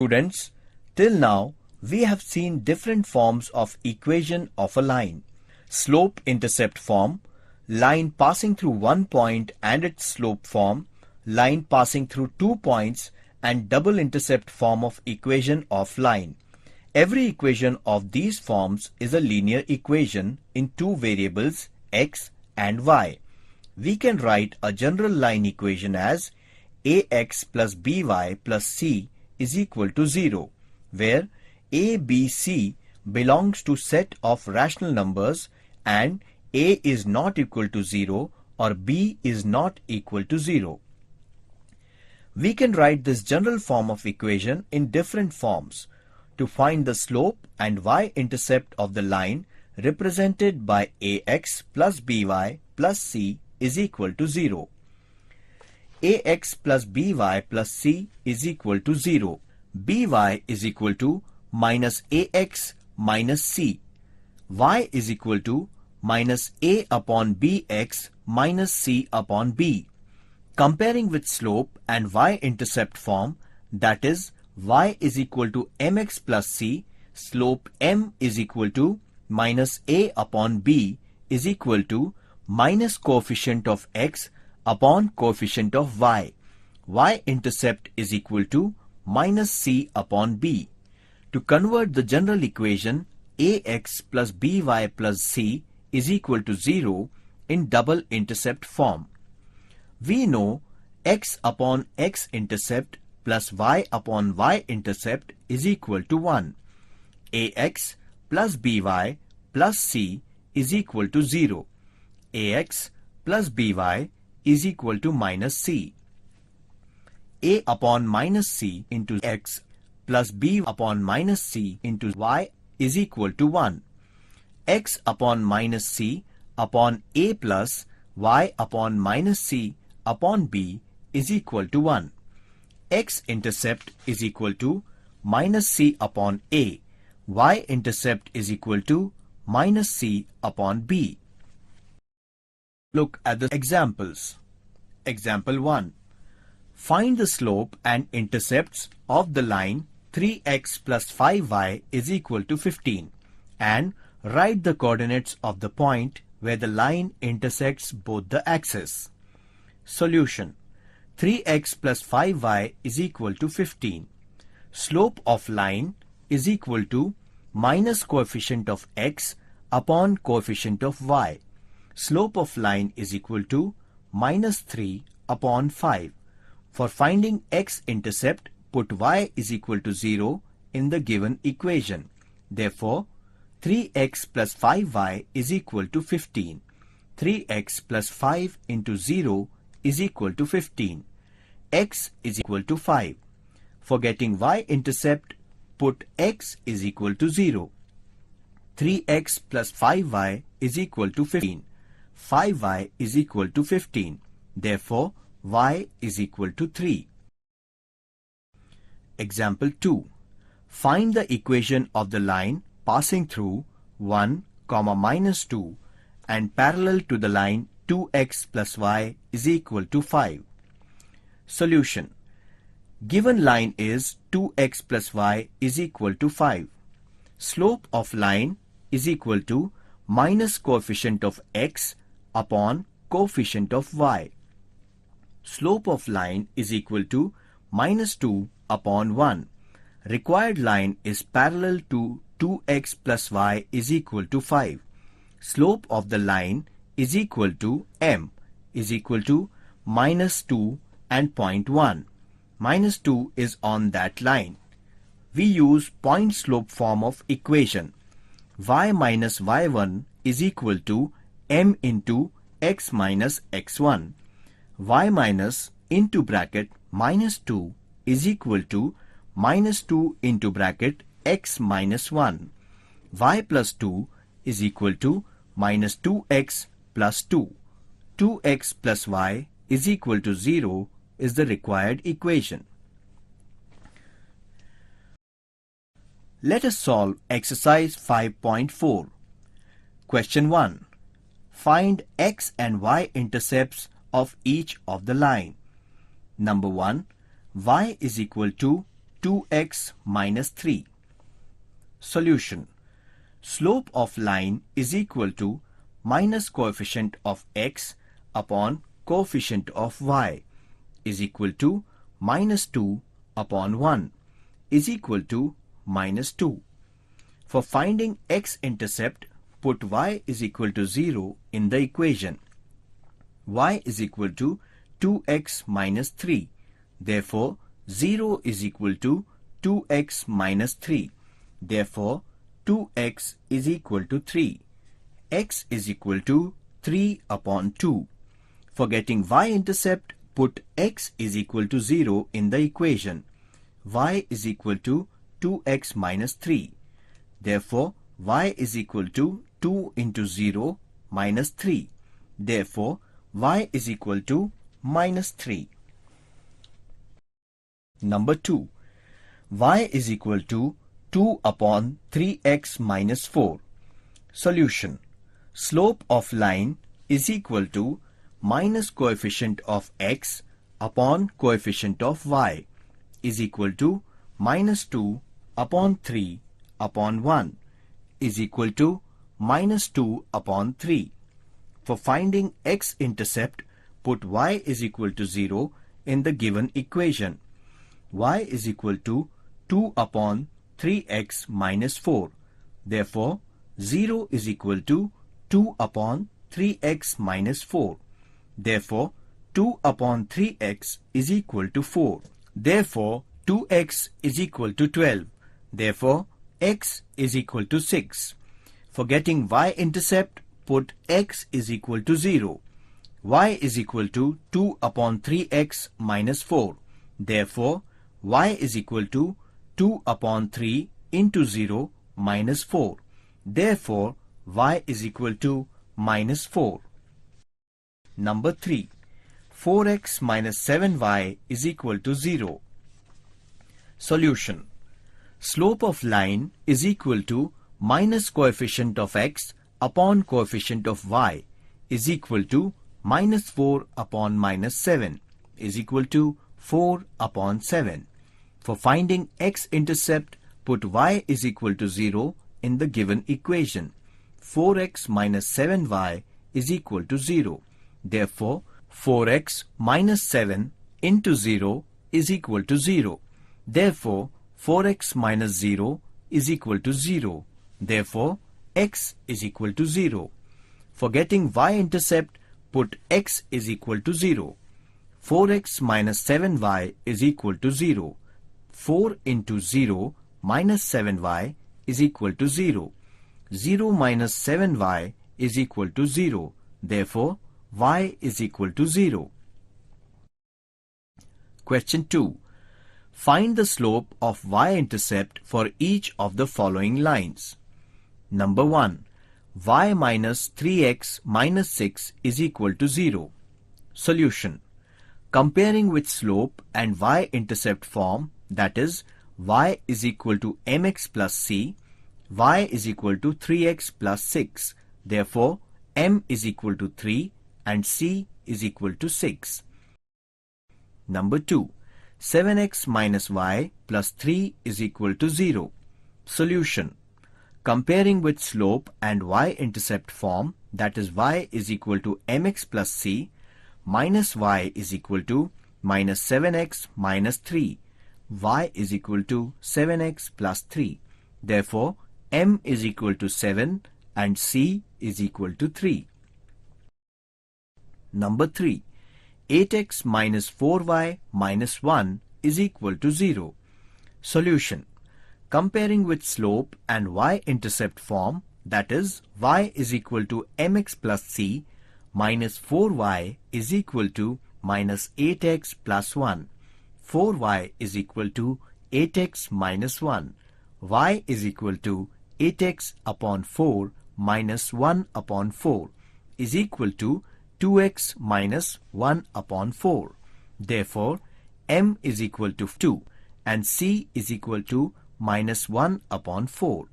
Students, till now we have seen different forms of equation of a line. Slope-intercept form, line passing through one point and its slope form, line passing through 2 points, and double intercept form of equation of line. Every equation of these forms is a linear equation in two variables x and y. We can write a general line equation as ax plus by plus c is equal to 0, where a, b, c belongs to set of rational numbers and a is not equal to 0 or b is not equal to 0. We can write this general form of equation in different forms. To find the slope and y-intercept of the line represented by ax plus by plus c is equal to 0. ax plus by plus c is equal to 0. by is equal to minus ax minus c. Y is equal to minus a upon bx minus c upon b. Comparing with slope and y-intercept form, that is, y is equal to mx plus c, slope m is equal to minus a upon b is equal to minus coefficient of x upon coefficient of y. Y-intercept is equal to minus c upon b. To convert the general equation ax plus by plus c is equal to 0 in double intercept form. We know x upon x-intercept plus y upon y-intercept is equal to 1. ax plus by plus c is equal to 0. ax plus by is equal to minus c. a upon minus c into x plus b upon minus c into y is equal to 1. x upon minus c upon a plus y upon minus c upon b is equal to 1. X-intercept is equal to minus c upon a. Y-intercept is equal to minus c upon b. Look at the examples. Example 1. Find the slope and intercepts of the line 3x plus 5y is equal to 15 and write the coordinates of the point where the line intersects both the axes. Solution. 3x plus 5y is equal to 15. Slope of line is equal to minus coefficient of x upon coefficient of y. Slope of line is equal to minus 3 upon 5. For finding x-intercept, put y is equal to 0 in the given equation. Therefore, 3x plus 5y is equal to 15. 3x plus 5 into 0 is equal to 15. X is equal to 5. For getting y-intercept, put x is equal to 0. 3x plus 5y is equal to 15. 5y is equal to 15. Therefore, y is equal to 3. Example 2. Find the equation of the line passing through 1, minus 2 and parallel to the line 2x plus y is equal to 5. Solution. Given line is 2x plus y is equal to 5. Slope of line is equal to minus coefficient of x upon coefficient of y. Slope of line is equal to minus 2 upon 1. Required line is parallel to 2x plus y is equal to 5. Slope of the line is equal to m is equal to minus 2 and 0.1. Minus 2 is on that line. We use point slope form of equation. Y minus y1 is equal to m into x minus x1. Y minus into bracket minus 2 is equal to minus 2 into bracket x minus 1. Y plus 2 is equal to minus 2x plus 2. 2x plus y is equal to 0 is the required equation. Let us solve exercise 5.4. Question 1. Find x and y intercepts of each of the line. Number 1. Y is equal to 2x minus 3. Solution. Slope of line is equal to minus coefficient of x upon coefficient of y is equal to minus 2 upon 1 is equal to minus 2. For finding x-intercept, put y is equal to 0 in the equation. Y is equal to 2x minus 3. Therefore, 0 is equal to 2x minus 3. Therefore, 2x is equal to 3. X is equal to 3 upon 2. For getting y-intercept, put x is equal to 0 in the equation. Y is equal to 2x minus 3. Therefore, y is equal to 2 into 0 minus 3. Therefore, y is equal to minus 3. Number 2. Y is equal to 2 upon 3x minus 4. Solution. Slope of line is equal to minus coefficient of x upon coefficient of y is equal to minus 2 upon 3 upon 1 is equal to minus 2 upon 3. For finding x-intercept, put y is equal to 0 in the given equation. Y is equal to 2 upon 3x minus 4. Therefore, 0 is equal to 2 upon 3x minus 4. Therefore, 2 upon 3x is equal to 4. Therefore, 2x is equal to 12. Therefore, x is equal to 6. For getting y-intercept, put x is equal to 0. Y is equal to 2 upon 3x minus 4. Therefore, y is equal to 2 upon 3 into 0 minus 4. Therefore, y is equal to minus 4. Number 3. 4x minus 7y is equal to 0. Solution. Slope of line is equal to minus coefficient of x upon coefficient of y is equal to minus 4 upon minus 7 is equal to 4 upon 7. For finding x-intercept, put y is equal to 0 in the given equation. 4x minus 7y is equal to 0. Therefore, 4x minus 7 into 0 is equal to 0. Therefore, 4x minus 0 is equal to 0. Therefore, x is equal to 0. For getting y-intercept, put x is equal to 0. 4x minus 7y is equal to 0. 4 into 0 minus 7y is equal to 0. 0 minus 7y is equal to 0. Therefore, y is equal to 0. Question 2. Find the slope of y-intercept for each of the following lines. Number 1. Y minus 3x minus 6 is equal to 0. Solution. Comparing with slope and y-intercept form, that is, y is equal to mx plus c, y is equal to 3x plus 6. Therefore, m is equal to 3 and c is equal to 6. Number 2. 7x minus y plus 3 is equal to 0. Solution. Comparing with slope and y-intercept form, that is, y is equal to mx plus c, minus y is equal to minus 7x minus 3. Y is equal to 7x plus 3. Therefore, m is equal to 7 and c is equal to 3. Number 3. 8x minus 4y minus 1 is equal to 0. Solution. Comparing with slope and y-intercept form, that is, y is equal to mx plus c, minus 4y is equal to minus 8x plus 1. 4y is equal to 8x minus 1. Y is equal to 8x upon 4 minus 1 upon 4 is equal to 2x minus 1 upon 4. Therefore, m is equal to 2 and c is equal to minus 1 upon 4.